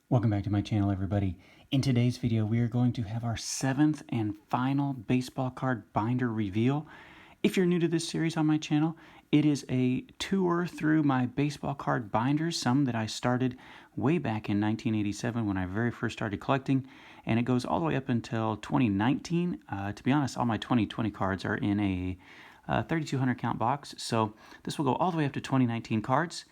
Welcome back to my channel, everybody. In today's video, we are going to have our 7th and final baseball card binder reveal. If you're new to this series on my channel, it is a tour through my baseball card binders, some that I started way back in 1987 when I very first started collecting, and it goes all the way up until 2019. To be honest, all my 2020 cards are in a 3200 count box, so this will go all the way up to 2019 cards.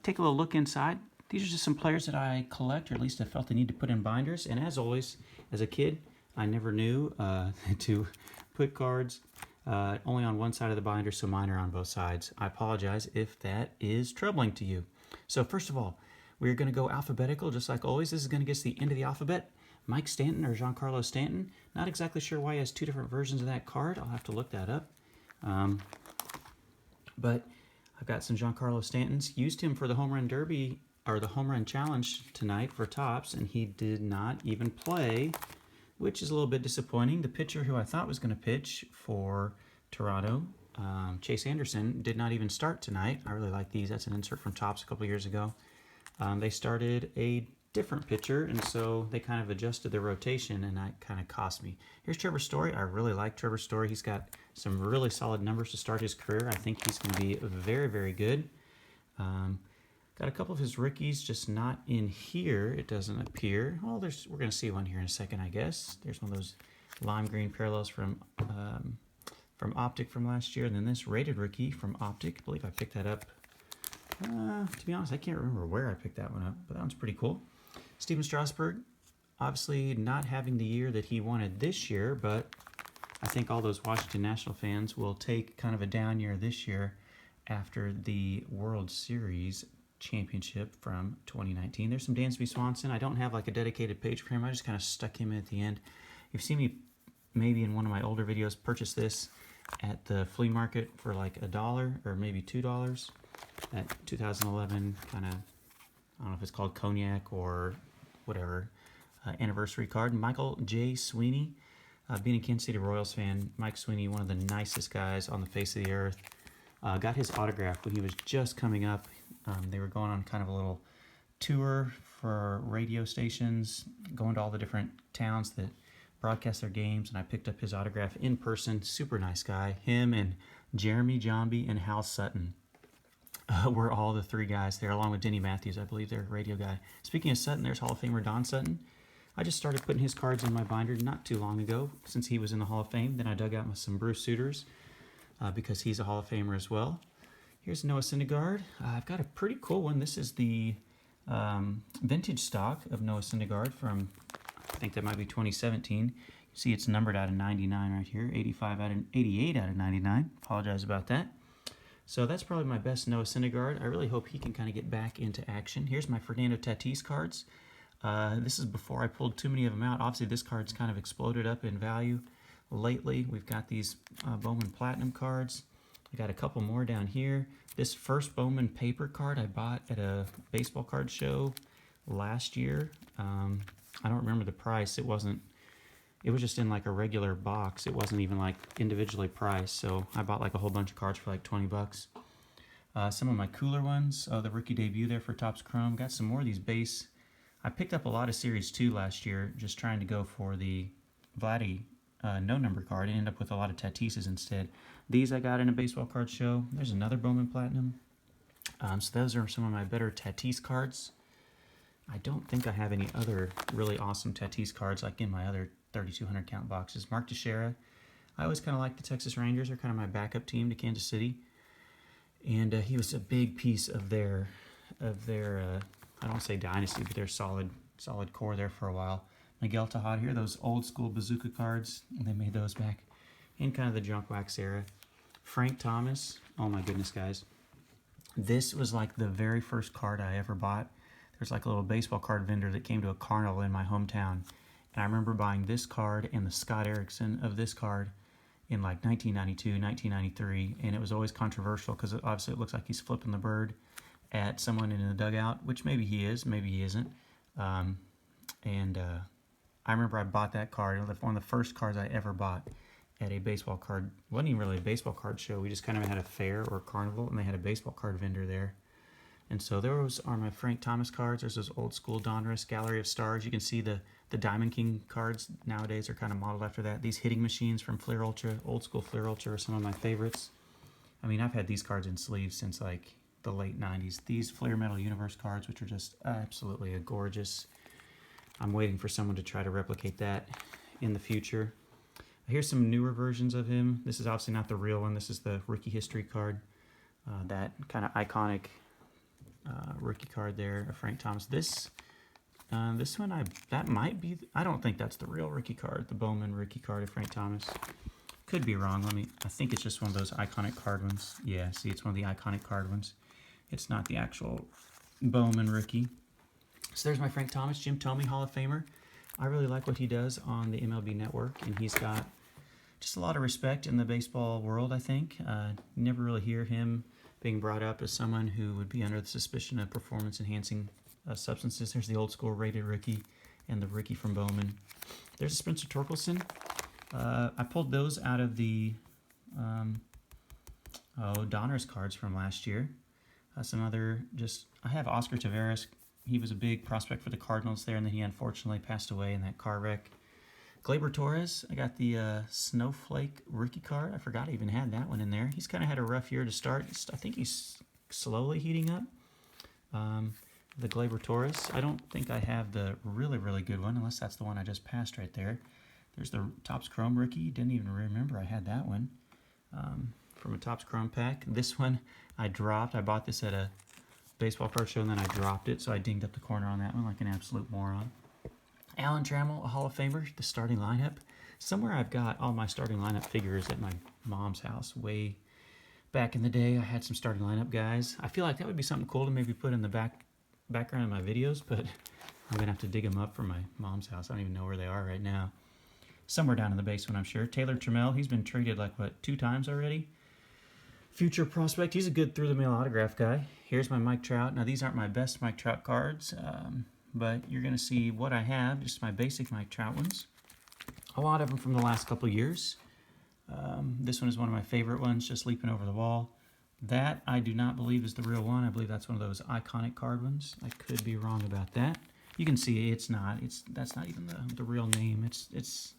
Take a little look inside. These are just some players that I collect, or at least I felt the need to put in binders. And as always, as a kid, I never knew to put cards only on one side of the binder, so mine are on both sides. I apologize if that is troubling to you. So first of all, we're going to go alphabetical, just like always. This is going to get us the end of the alphabet. Mike Stanton, or Giancarlo Stanton. Not exactly sure why he has two different versions of that card. I'll have to look that up. But I've got some Giancarlo Stantons. Used him for the home run derby, or the home run challenge tonight for Topps, and he did not even play, which is a little bit disappointing. The pitcher who I thought was going to pitch for Toronto, Chase Anderson, did not even start tonight. I really like these. That's an insert from Topps a couple years ago. They started a different pitcher, and so they kind of adjusted their rotation, and that kind of cost me. Here's Trevor Story. I really like Trevor Story. He's got some really solid numbers to start his career. I think he's going to be very, very good. Got a couple of his rookies, just not in here. It doesn't appear. Well, we're going to see one here in a second, I guess. There's one of those lime green parallels from Optic from last year, and then this rated rookie from Optic. I believe I picked that up. To be honest, I can't remember where I picked that one up, but that one's pretty cool. Steven Strasburg, obviously not having the year that he wanted this year, but I think all those Washington National fans will take kind of a down year this year after the World Series championship from 2019. There's some Dansby Swanson. I don't have like a dedicated page for him. I just kind of stuck him in at the end. You've seen me maybe in one of my older videos purchase this at the flea market for like $1 or maybe $2. That 2011 kind of, I don't know if it's called cognac or whatever, anniversary card. Michael J. Sweeney, being a Kansas City Royals fan, Mike Sweeney, one of the nicest guys on the face of the earth. Got his autograph when he was just coming up. They were going on kind of a little tour for radio stations, going to all the different towns that broadcast their games, and I picked up his autograph in person. Super nice guy. Him and Jeremy Johnby and Hal Sutton were all the three guys there, along with Denny Matthews, I believe, their radio guy. Speaking of Sutton, there's Hall of Famer Don Sutton. I just started putting his cards in my binder not too long ago, since he was in the Hall of Fame. Then I dug out some Bruce Sutters, because he's a Hall of Famer as well. Here's Noah Syndergaard. I've got a pretty cool one. This is the vintage stock of Noah Syndergaard from, I think that might be 2017. You see it's numbered out of 99 right here, 88 out of 99. Apologize about that. So that's probably my best Noah Syndergaard. I really hope he can kind of get back into action. Here's my Fernando Tatis cards. This is before I pulled too many of them out. Obviously, this card's kind of exploded up in value lately. We've got these Bowman Platinum cards. I got a couple more down here. This first Bowman paper card I bought at a baseball card show last year. I don't remember the price. It was just in like a regular box. It wasn't even like individually priced. So I bought like a whole bunch of cards for like 20 bucks. Some of my cooler ones. The rookie debut there for Topps Chrome. Got some more of these base. I picked up a lot of Series 2 last year, just trying to go for the Vladdy no number card. I ended up with a lot of Tatises instead. These I got in a baseball card show. There's another Bowman Platinum. So those are some of my better Tatis cards. I don't think I have any other really awesome Tatis cards like in my other 3200 count boxes. Mark Teixeira. I always kind of like the Texas Rangers. They're kind of my backup team to Kansas City. And he was a big piece of their I don't want to say dynasty, but their solid core there for a while. Miguel Tejada here, those old school bazooka cards. They made those back in kind of the junk wax era. Frank Thomas. Oh my goodness, guys. This was like the very first card I ever bought. There's like a little baseball card vendor that came to a carnival in my hometown. And I remember buying this card and the Scott Erickson of this card in like 1992, 1993. And it was always controversial because obviously it looks like he's flipping the bird at someone in the dugout, which maybe he is, maybe he isn't. I remember I bought that card. One of the first cards I ever bought at a baseball card. Wasn't even really a baseball card show. We just kind of had a fair or carnival, and they had a baseball card vendor there. And so those are my Frank Thomas cards. There's those old school Donruss Gallery of Stars. You can see the Diamond King cards nowadays are kind of modeled after that. These hitting machines from Fleer Ultra, old school Fleer Ultra, are some of my favorites. I mean, I've had these cards in sleeves since like the late 90s. These Fleer Metal Universe cards, which are just absolutely gorgeous. I'm waiting for someone to try to replicate that in the future. Here's some newer versions of him. This is obviously not the real one. This is the rookie history card. That kind of iconic rookie card there of Frank Thomas. This one, that might be, I don't think that's the real rookie card, the Bowman rookie card of Frank Thomas. Could be wrong. I think it's just one of those iconic card ones. Yeah, see, it's one of the iconic card ones. It's not the actual Bowman rookie. So there's my Frank Thomas, Jim Tomy, Hall of Famer. I really like what he does on the MLB Network, and he's got just a lot of respect in the baseball world, I think. You never really hear him being brought up as someone who would be under the suspicion of performance-enhancing substances. There's the old school rated rookie and the rookie from Bowman. There's a Spencer Torkelson. I pulled those out of the Donruss cards from last year. I have Oscar Taveras. He was a big prospect for the Cardinals there, and then he unfortunately passed away in that car wreck. Gleyber Torres, I got the Snowflake rookie card. I forgot I even had that one in there. He's kind of had a rough year to start. I think he's slowly heating up. The Gleyber Torres. I don't think I have the really, really good one, unless that's the one I just passed right there. There's the Topps Chrome rookie. Didn't even remember I had that one from a Topps Chrome pack. This one I dropped. I bought this at a baseball card show, and then I dropped it, so I dinged up the corner on that one like an absolute moron. Alan Trammell, a Hall of Famer, the starting lineup. Somewhere I've got all my starting lineup figures at my mom's house. Way back in the day, I had some starting lineup guys. I feel like that would be something cool to maybe put in the background of my videos, but I'm going to have to dig them up from my mom's house. I don't even know where they are right now. Somewhere down in the basement, I'm sure. Taylor Trammell, he's been traded like, 2 times already? Future prospect. He's a good through-the-mail autograph guy. Here's my Mike Trout. Now, these aren't my best Mike Trout cards, but you're going to see what I have, just my basic Mike Trout ones. A lot of them from the last couple years. This one is one of my favorite ones, just leaping over the wall. That I do not believe is the real one. I believe that's one of those iconic card ones. I could be wrong about that. You can see it's not. That's not even the real name. It's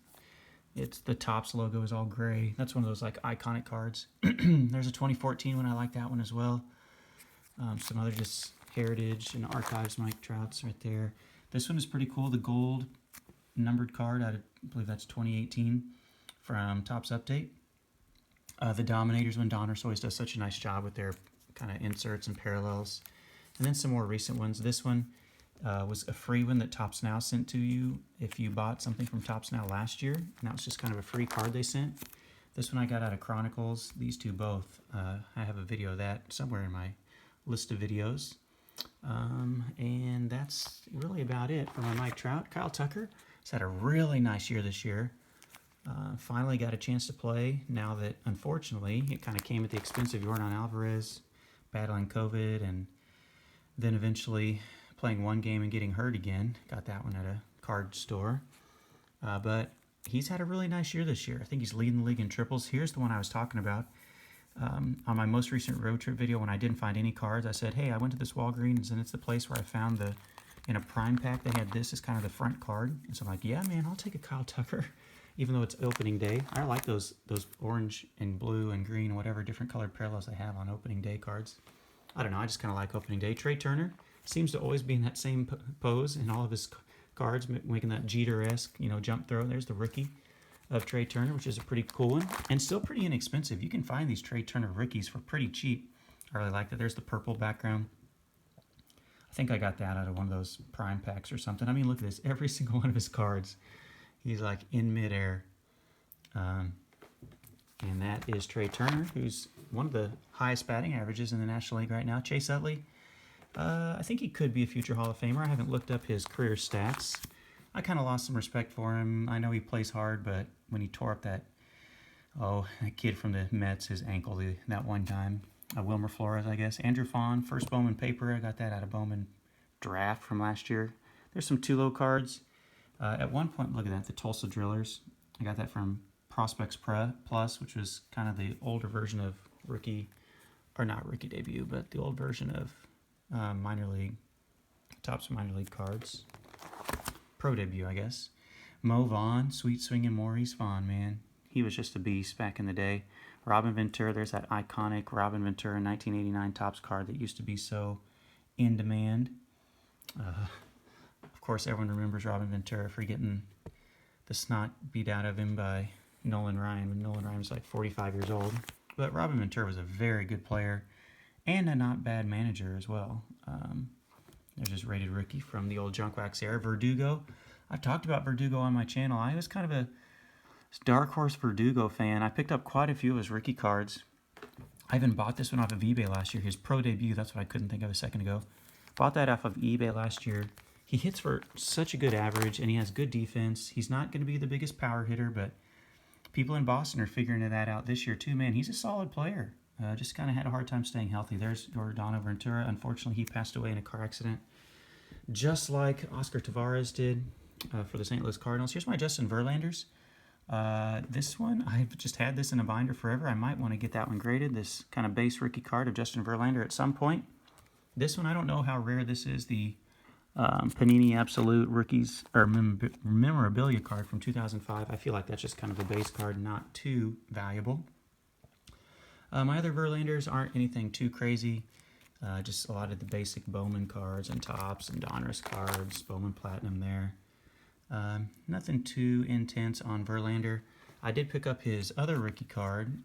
the Topps logo is all gray. That's one of those like iconic cards. There's a 2014 one. I like that one as well. Some other just heritage and archives Mike Trouts right there. This one is pretty cool. The gold numbered card. I believe that's 2018 from Topps Update. The Dominators one. Donruss always does such a nice job with their kind of inserts and parallels. And then some more recent ones. This one was a free one that Topps Now sent to you if you bought something from Topps Now last year. And that was just kind of a free card they sent. This one I got out of Chronicles. These two both. I have a video of that somewhere in my list of videos. And that's really about it for my Mike Trout. Kyle Tucker has had a really nice year this year. Finally got a chance to play now that, unfortunately, it kind of came at the expense of Yordan Alvarez battling COVID and then eventually playing one game and getting hurt again. Got that one at a card store. But he's had a really nice year this year. I think he's leading the league in triples. Here's the one I was talking about. On my most recent road trip video, when I didn't find any cards, I said, hey, I went to this Walgreens, and it's the place where I found in a prime pack, they had this as kind of the front card. And so I'm like, yeah, man, I'll take a Kyle Tucker, even though it's opening day. I like those orange and blue and green, whatever different colored parallels they have on opening day cards. I don't know, I just kind of like opening day. Trey Turner seems to always be in that same pose in all of his cards, making that Jeter-esque, jump throw. There's the rookie of Trey Turner, which is a pretty cool one, and still pretty inexpensive. You can find these Trey Turner rookies for pretty cheap. I really like that. There's the purple background. I think I got that out of one of those prime packs or something. I mean, look at this. Every single one of his cards, he's like in midair. And that is Trey Turner, who's one of the highest batting averages in the National League right now. Chase Utley, I think he could be a future Hall of Famer. I haven't looked up his career stats. I kind of lost some respect for him. I know he plays hard, but when he tore up that kid from the Mets, his ankle that one time. Wilmer Flores, I guess. Andrew Vaughn, first Bowman paper. I got that out of Bowman draft from last year. There's some Tulo cards. At one point, look at that, the Tulsa Drillers. I got that from Prospects Plus, which was kind of the older version of rookie, or not rookie debut, but the old version of minor league, Topps minor league cards. Pro debut, I guess. Mo Vaughn, sweet swinging Maurice Vaughn, man. He was just a beast back in the day. Robin Ventura, there's that iconic Robin Ventura 1989 Topps card that used to be so in demand. Of course, everyone remembers Robin Ventura for getting the snot beat out of him by Nolan Ryan when Nolan Ryan was like 45 years old. But Robin Ventura was a very good player and a not bad manager as well. There's just rated rookie from the old junk wax era. Verdugo. I've talked about Verdugo on my channel. I was kind of a dark horse Verdugo fan. I picked up quite a few of his rookie cards. I even bought this one off of eBay last year. His pro debut, that's what I couldn't think of a second ago. Bought that off of eBay last year. He hits for such a good average, and he has good defense. He's not going to be the biggest power hitter, but people in Boston are figuring that out this year too. Man, he's a solid player. Just kind of had a hard time staying healthy. There's Jordano Ventura. Unfortunately, he passed away in a car accident, just like Oscar Taveras did for the St. Louis Cardinals. Here's my Justin Verlanders. This one, I've just had this in a binder forever. I might want to get that one graded, this kind of base rookie card of Justin Verlander at some point. This one, I don't know how rare this is, the Panini Absolute Rookies or Memorabilia card from 2005. I feel like that's just kind of a base card, not too valuable. My other Verlanders aren't anything too crazy. Just a lot of the basic Bowman cards and Topps and Donruss cards, Bowman Platinum there. Nothing too intense on Verlander. I did pick up his other rookie card,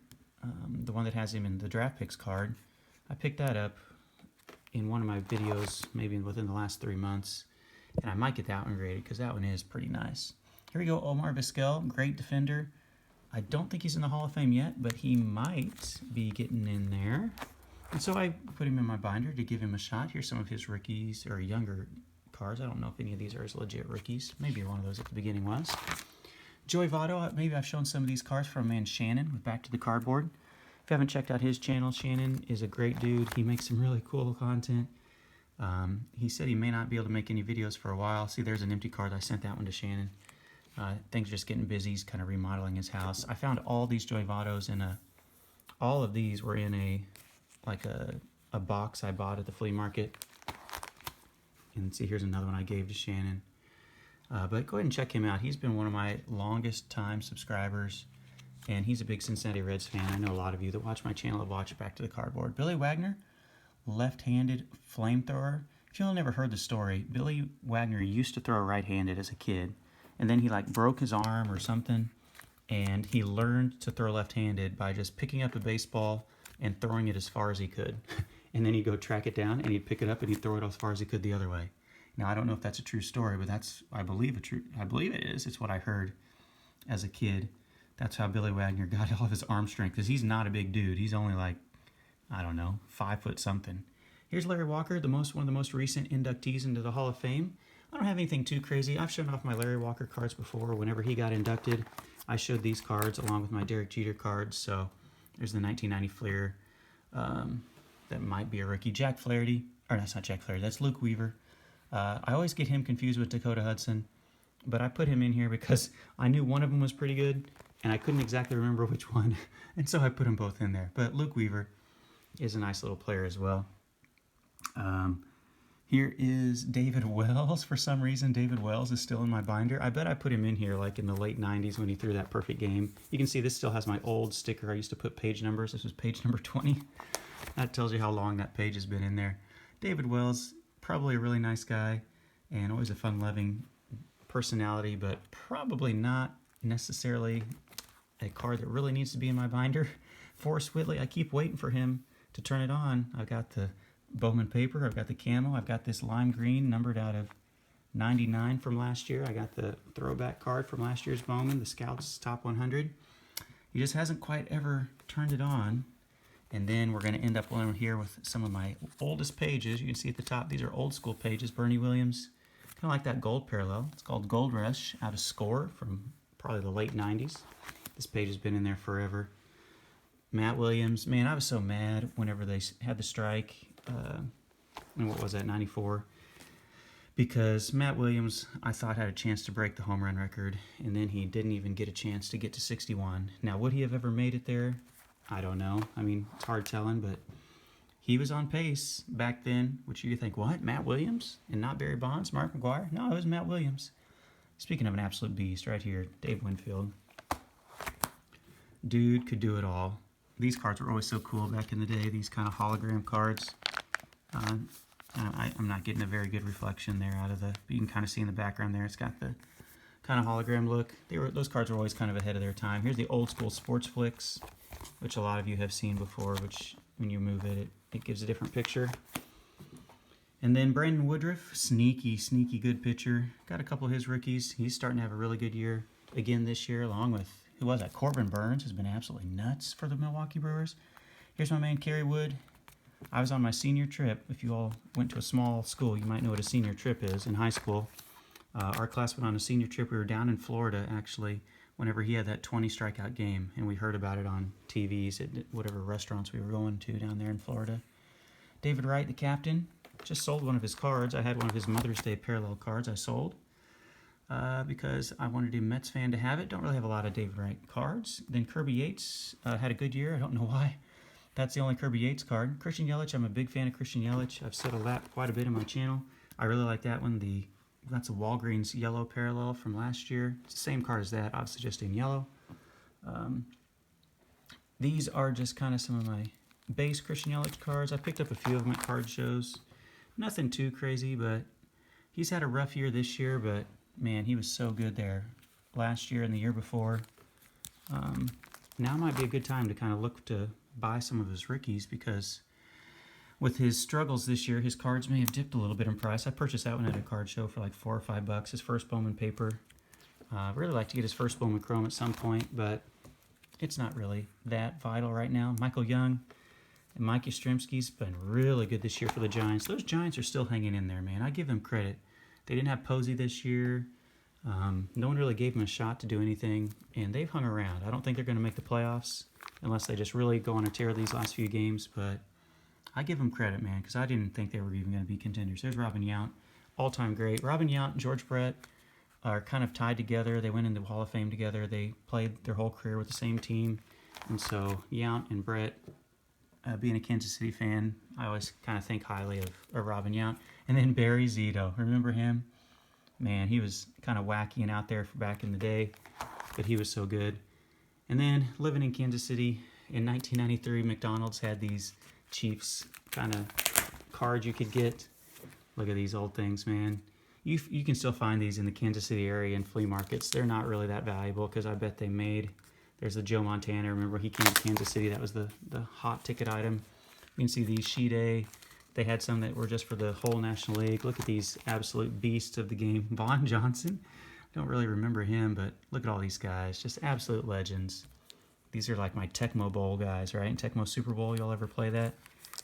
the one that has him in the draft picks card. I picked that up in one of my videos, maybe within the last 3 months, and I might get that one graded because that one is pretty nice. Here we go, Omar Vazquel, great defender. I don't think he's in the Hall of Fame yet, but he might be getting in there. And so I put him in my binder to give him a shot. Here's some of his rookies, or younger cards. I don't know if any of these are his legit rookies. Maybe one of those at the beginning was. Joey Votto, maybe I've shown some of these cards from man Shannon with Back to the Cardboard. If you haven't checked out his channel, Shannon is a great dude. He makes some really cool content. He said he may not be able to make any videos for a while. See, there's an empty card. I sent that one to Shannon. Things are just getting busy. He's kind of remodeling his house. I found all these Joey Vottos in all of these were in a box I bought at the flea market. And see, here's another one I gave to Shannon. But go ahead and check him out. He's been one of my longest time subscribers, and he's a big Cincinnati Reds fan. I know a lot of you that watch my channel have watched Back to the Cardboard. Billy Wagner, left-handed flamethrower. If y'all never heard the story, Billy Wagner used to throw right-handed as a kid, and then he broke his arm or something, and he learned to throw left-handed by just picking up a baseball and throwing it as far as he could. And then he'd go track it down, and he'd pick it up, and he'd throw it as far as he could the other way. Now, I don't know if that's a true story, but I believe it is. It's what I heard as a kid. That's how Billy Wagner got all of his arm strength, because he's not a big dude. He's only I don't know, 5 foot something. Here's Larry Walker, one of the most recent inductees into the Hall of Fame. I don't have anything too crazy. I've shown off my Larry Walker cards before. Whenever he got inducted, I showed these cards along with my Derek Jeter cards. So there's the 1990 Fleer. That might be a rookie. Jack Flaherty, or that's not Jack Flaherty, that's Luke Weaver. I always get him confused with Dakota Hudson, but I put him in here because I knew one of them was pretty good, and I couldn't exactly remember which one, and so I put them both in there. But Luke Weaver is a nice little player as well. Here is David Wells. For some reason, David Wells is still in my binder. I bet I put him in here in the late 90s when he threw that perfect game. You can see this still has my old sticker. I used to put page numbers. This was page number 20. That tells you how long that page has been in there. David Wells, probably a really nice guy and always a fun-loving personality, but probably not necessarily a card that really needs to be in my binder. Forrest Whitley, I keep waiting for him to turn it on. I've got the Bowman paper, I've got the camo, I've got this lime green numbered out of 99 from last year. I got the throwback card from last year's Bowman, the Scouts Top 100. He just hasn't quite ever turned it on. And then we're going to end up over here with some of my oldest pages. You can see at the top, these are old school pages. Bernie Williams, kind of like that gold parallel. It's called Gold Rush out of Score from probably the late 90s. This page has been in there forever. Matt Williams, man, I was so mad whenever they had the strike. What was that, 94? Because Matt Williams, I thought, had a chance to break the home run record, and then he didn't even get a chance to get to 61. Now, would he have ever made it there? I don't know. I mean, it's hard telling, but he was on pace back then, which you think, what, Matt Williams and not Barry Bonds, Mark McGwire? No, it was Matt Williams. Speaking of an absolute beast, right here, Dave Winfield. Dude could do it all. These cards were always so cool back in the day, these kind of hologram cards. I'm not getting a very good reflection there out of the, but you can kind of see in the background there, it's got the kind of hologram look. Those cards were always kind of ahead of their time. Here's the old school Sports Flicks, which a lot of you have seen before, which when you move it, it gives a different picture. And then Brandon Woodruff, sneaky good pitcher. Got a couple of his rookies. He's starting to have a really good year again this year, along with, who was that? Corbin Burns has been absolutely nuts for the Milwaukee Brewers. Here's my man, Kerry Wood. I was on my senior trip. If you all went to a small school, you might know what a senior trip is in high school. Our class went on a senior trip. We were down in Florida, actually, whenever he had that 20 strikeout game, and we heard about it on TVs at whatever restaurants we were going to down there in Florida. David Wright, the captain, just sold one of his cards. I had one of his Mother's Day parallel cards I sold because I wanted a Mets fan to have it. Don't really have a lot of David Wright cards. Then Kirby Yates had a good year. I don't know why. That's the only Kirby Yates card. Christian Yelich, I'm a big fan of Christian Yelich. I've said that quite a bit in my channel. I really like that one. That's a Walgreens yellow parallel from last year. It's the same card as that, obviously just in yellow. These are just kind of some of my base Christian Yelich cards. I picked up a few of them at card shows. Nothing too crazy, but he's had a rough year this year, but man, he was so good there last year and the year before. Now might be a good time to kind of look to buy some of his rookies because with his struggles this year, his cards may have dipped a little bit in price. I purchased that one at a card show for like $4 or $5. His first Bowman paper. I'd really like to get his first Bowman Chrome at some point, but it's not really that vital right now. Michael Young and Mike Yastrzemski's been really good this year for the Giants. Those Giants are still hanging in there, man. I give them credit. They didn't have Posey this year. No one really gave them a shot to do anything, and they've hung around. I don't think they're going to make the playoffs unless they just really go on a tear these last few games, but I give them credit, man, because I didn't think they were even going to be contenders. There's Robin Yount, all-time great. Robin Yount and George Brett are kind of tied together. They went into the Hall of Fame together. They played their whole career with the same team, and so Yount and Brett, being a Kansas City fan, I always kind of think highly of Robin Yount. And then Barry Zito, remember him? Man, he was kind of wacky and out there for back in the day, but he was so good. And then living in Kansas City in 1993, McDonald's had these Chiefs kind of cards you could get. Look at these old things, man. You can still find these in the Kansas City area in flea markets. They're not really that valuable because I bet they made. There's the Joe Montana. Remember, he came to Kansas City. That was the hot ticket item. You can see these Sheet A. They had some that were just for the whole National League. Look at these absolute beasts of the game. Vaughn Johnson. Don't really remember him, but look at all these guys. Just absolute legends. These are like my Tecmo Bowl guys, right? Tecmo Super Bowl, y'all ever play that?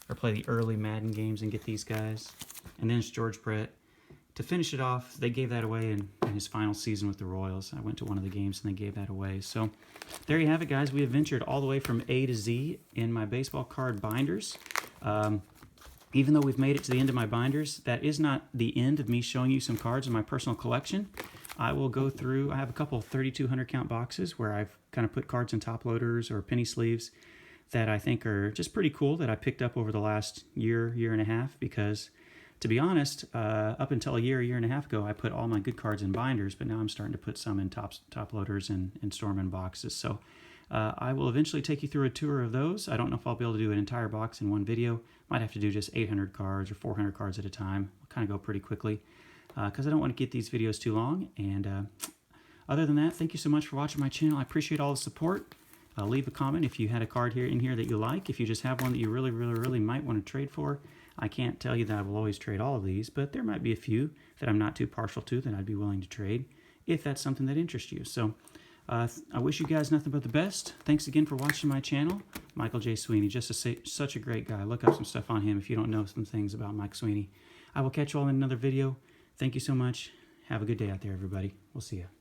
Or play the early Madden games and get these guys? And then it's George Brett. To finish it off, they gave that away in his final season with the Royals. I went to one of the games and they gave that away. So there you have it, guys. We have ventured all the way from A to Z in my baseball card binders. Even though we've made it to the end of my binders, that is not the end of me showing you some cards in my personal collection. I will go through, I have a couple of 3,200 count boxes where I've kind of put cards in top loaders or penny sleeves that I think are just pretty cool that I picked up over the last year and a half because, to be honest, up until a year and a half ago, I put all my good cards in binders, but now I'm starting to put some in top loaders and store them in boxes. So I will eventually take you through a tour of those. I don't know if I'll be able to do an entire box in one video. Might have to do just 800 cards or 400 cards at a time. I'll kind of go pretty quickly because I don't want to get these videos too long. And other than that, thank you so much for watching my channel. I appreciate all the support. Leave a comment if you had a card in here that you like. If you just have one that you really might want to trade for. I can't tell you that I will always trade all of these, but there might be a few that I'm not too partial to that I'd be willing to trade if that's something that interests you. So I wish you guys nothing but the best. Thanks again for watching my channel. Michael J. Sweeney, just such a great guy. Look up some stuff on him if you don't know some things about Mike Sweeney. I will catch you all in another video. Thank you so much. Have a good day out there, everybody. We'll see you.